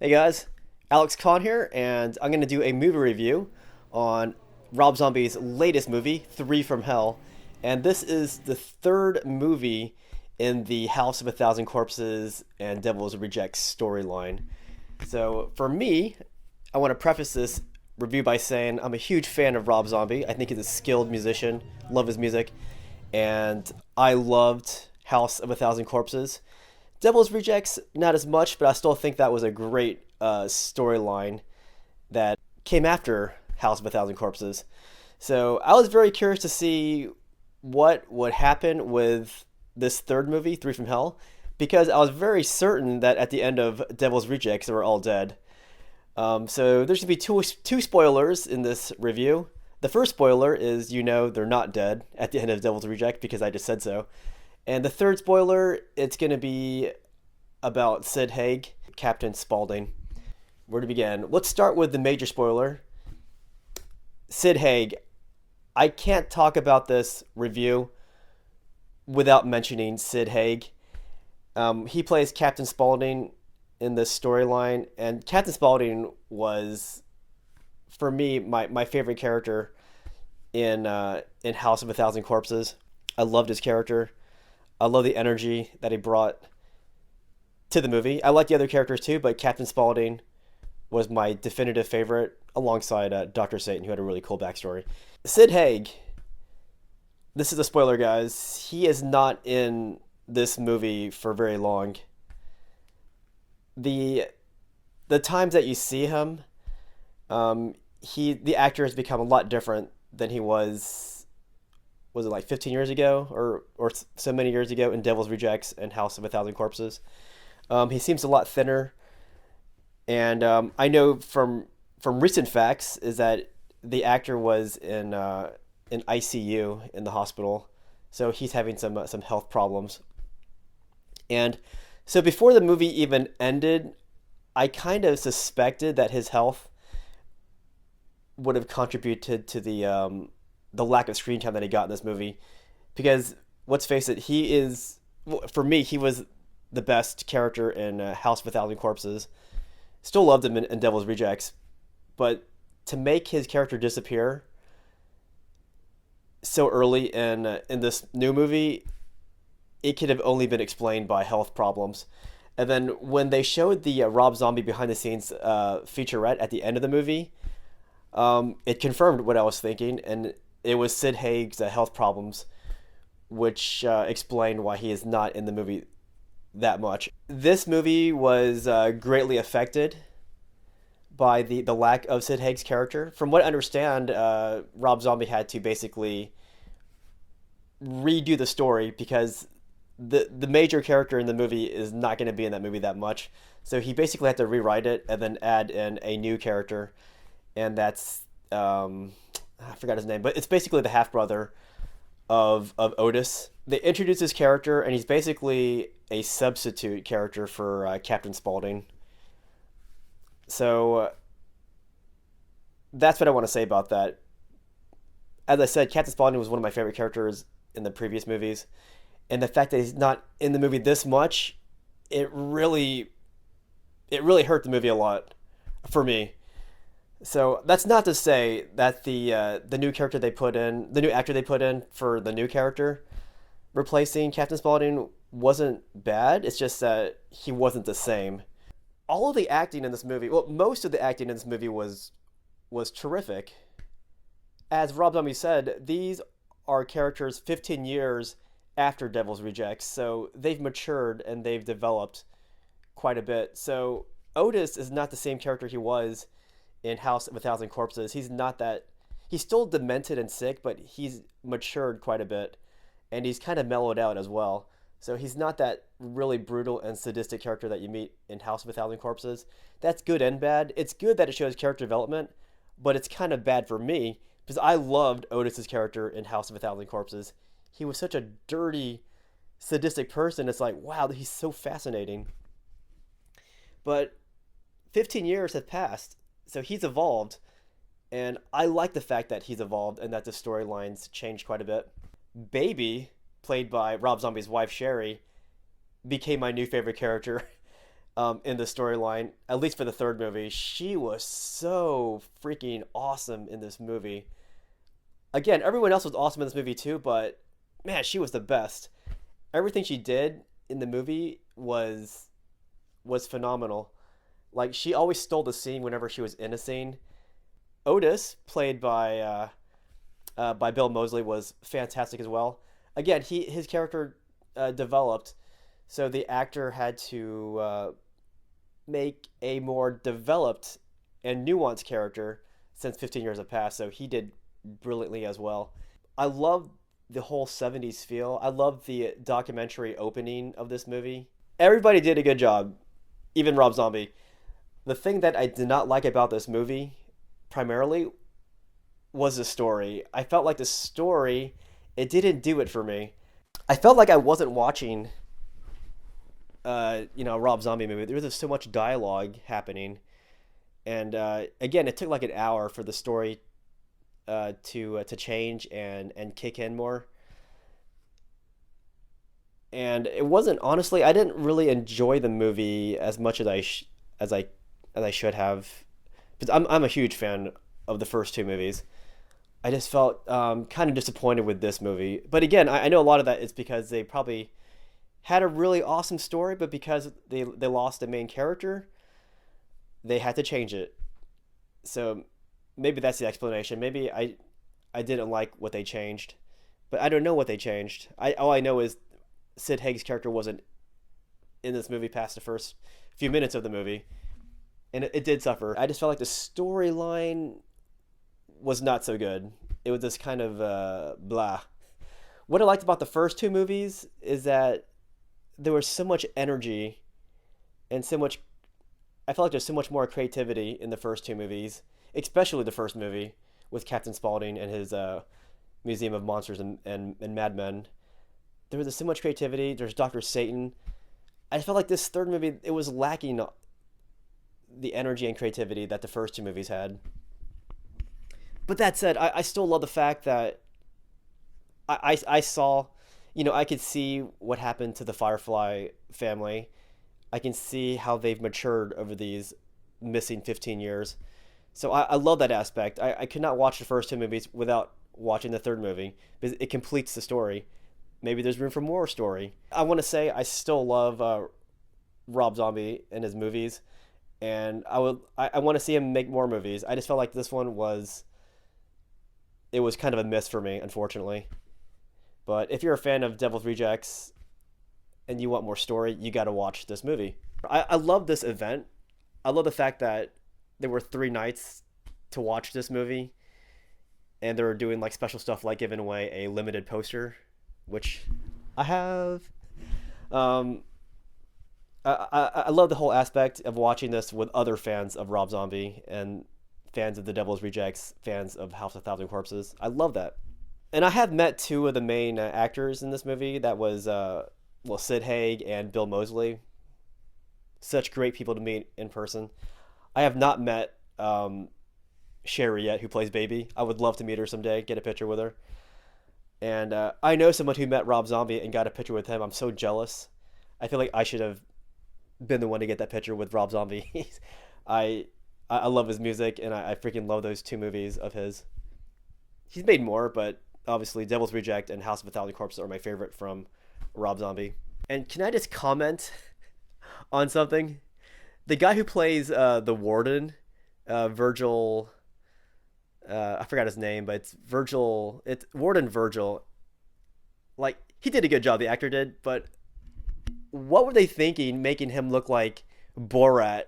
Hey guys, Alex Kahn here, and I'm going to do a movie review on Rob Zombie's latest movie, Three from Hell. And this is the third movie in the House of a Thousand Corpses and Devil's Rejects storyline. So, for me, I want to preface this review by saying I'm a huge fan of Rob Zombie. I think he's a skilled musician, love his music, and I loved House of a Thousand Corpses. Devil's Rejects, not as much, but I still think that was a great storyline that came after House of a Thousand Corpses. So I was very curious to see what would happen with this third movie, Three from Hell, because I was very certain that at the end of Devil's Rejects, they were all dead. So there's going to be two spoilers in this review. The first spoiler is they're not dead at the end of Devil's Reject because I just said so. And the third spoiler, it's going to be about Sid Haig, Captain Spaulding. Where to begin? Let's start with the major spoiler. Sid Haig. I can't talk about this review without mentioning Sid Haig. He plays Captain Spaulding in this storyline, and Captain Spaulding was, for me, my favorite character in House of a Thousand Corpses. I loved his character. I love the energy that he brought to the movie. I like the other characters too, but Captain Spaulding was my definitive favorite alongside Dr. Satan, who had a really cool backstory. Sid Haig, this is a spoiler, guys. He is not in this movie for very long. The times that you see him, the actor has become a lot different than he was it like 15 years ago or so many years ago in Devil's Rejects and House of a Thousand Corpses. He seems a lot thinner, and I know from recent facts is that the actor was in ICU in the hospital, so he's having some health problems. And so before the movie even ended, I kind of suspected that his health would have contributed to the lack of screen time that he got in this movie, because let's face it, for me, he was the best character in House of a Thousand Corpses. Still loved him in Devil's Rejects, but to make his character disappear so early in this new movie, it could have only been explained by health problems. And then when they showed the Rob Zombie behind the scenes featurette at the end of the movie, it confirmed what I was thinking, and it was Sid Haig's health problems, which explained why he is not in the movie that much. This movie was greatly affected by the lack of Sid Haig's character. From what I understand, Rob Zombie had to basically redo the story because the major character in the movie is not going to be in that movie that much. So he basically had to rewrite it and then add in a new character, and that's I forgot his name, but it's basically the half brother of Otis. They introduce his character, and he's basically a substitute character for Captain Spaulding. So that's what I want to say about that. As I said, Captain Spaulding was one of my favorite characters in the previous movies, and the fact that he's not in the movie this much, it really hurt the movie a lot for me. So that's not to say that the new character they put in, the new actor they put in for the new character replacing Captain Spaulding wasn't bad. It's just that he wasn't the same. All of the acting in this movie, well, most of the acting in this movie was terrific. As Rob Zombie said, these are characters 15 years after Devil's Rejects, so they've matured and they've developed quite a bit. So Otis is not the same character he was in House of a Thousand Corpses. He's not that. He's still demented and sick, but he's matured quite a bit, and he's kind of mellowed out as well. So he's not that really brutal and sadistic character that you meet in House of a Thousand Corpses. That's good and bad. It's good that it shows character development, but it's kind of bad for me because I loved Otis's character in House of a Thousand Corpses. He was such a dirty, sadistic person. It's like, wow, he's so fascinating. But 15 years have passed, so he's evolved, and I like the fact that he's evolved and that the storylines changed quite a bit. Baby, played by Rob Zombie's wife Sherry, became my new favorite character. in the storyline, at least for the third movie. She was so freaking awesome in this movie. Again, everyone else was awesome in this movie too, but man, she was the best. Everything she did in the movie was phenomenal. Like she always stole the scene whenever she was in a scene. Otis, played by Bill Moseley, was fantastic as well. Again, his character developed, so the actor had to make a more developed and nuanced character since 15 years have passed. So he did brilliantly as well. I love the whole 70s feel. I love the documentary opening of this movie. Everybody did a good job, even Rob Zombie. The thing that I did not like about this movie, primarily, was the story. I felt like the story, it didn't do it for me. I felt like I wasn't watching, a Rob Zombie movie. There was just so much dialogue happening, and again, it took like an hour for the story to change and kick in more. And it wasn't, honestly, I didn't really enjoy the movie as much as I should have, because I'm a huge fan of the first two movies. I just felt kind of disappointed with this movie. But again, I know a lot of that is because they probably had a really awesome story, but because they lost the main character, they had to change it. So maybe that's the explanation. Maybe I didn't like what they changed, but I don't know what they changed. All I know is Sid Haig's character wasn't in this movie past the first few minutes of the movie, and it did suffer. I just felt like the storyline was not so good. It was just kind of blah. What I liked about the first two movies is that there was so much energy and so much. I felt like there's so much more creativity in the first two movies, especially the first movie with Captain Spaulding and his Museum of Monsters and Mad Men. There was so much creativity. There's Dr. Satan. I felt like this third movie, it was lacking the energy and creativity that the first two movies had. But that said, I still love the fact that I saw, I could see what happened to the Firefly family. I can see how they've matured over these missing 15 years. So I love that aspect. I could not watch the first two movies without watching the third movie because it completes the story. Maybe there's room for more story. I want to say I still love Rob Zombie and his movies, and I want to see him make more movies. I just felt like this one was kind of a miss for me, unfortunately. But if you're a fan of Devil's Rejects and you want more story, you got to watch this movie. I love this event. I love the fact that there were 3 nights to watch this movie, and they were doing like special stuff like giving away a limited poster, which I have. I love the whole aspect of watching this with other fans of Rob Zombie and fans of The Devil's Rejects, fans of House of Thousand Corpses. I love that. And I have met 2 of the main actors in this movie. That was Sid Haig and Bill Moseley. Such great people to meet in person. I have not met Sherry yet, who plays Baby. I would love to meet her someday, get a picture with her. And I know someone who met Rob Zombie and got a picture with him. I'm so jealous. I feel like I should have been the one to get that picture with Rob Zombie. I love his music, and I freaking love those 2 movies of his. He's made more, but obviously Devil's Reject and House of a Thousand Corpses are my favorite from Rob Zombie. And can I just comment on something? The guy who plays the warden, Virgil... I forgot his name, but it's Virgil. It's Warden Virgil. Like, he did a good job, the actor did, but what were they thinking making him look like Borat?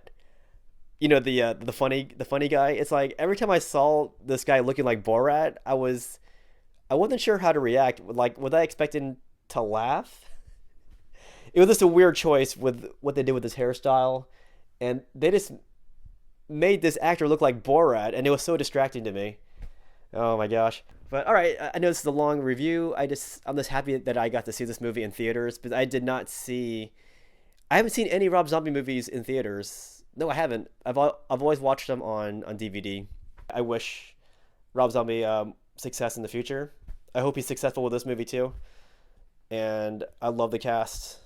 The funny guy. It's like every time I saw this guy looking like Borat, I wasn't sure how to react. Like, was I expecting to laugh? It was just a weird choice with what they did with his hairstyle, and they just made this actor look like Borat, and it was so distracting to me. Oh my gosh. But all right, I know this is a long review. I'm just happy that I got to see this movie in theaters, because I haven't seen any Rob Zombie movies in theaters. No, I haven't. I've always watched them on DVD. I wish Rob Zombie success in the future. I hope he's successful with this movie too. And I love the cast.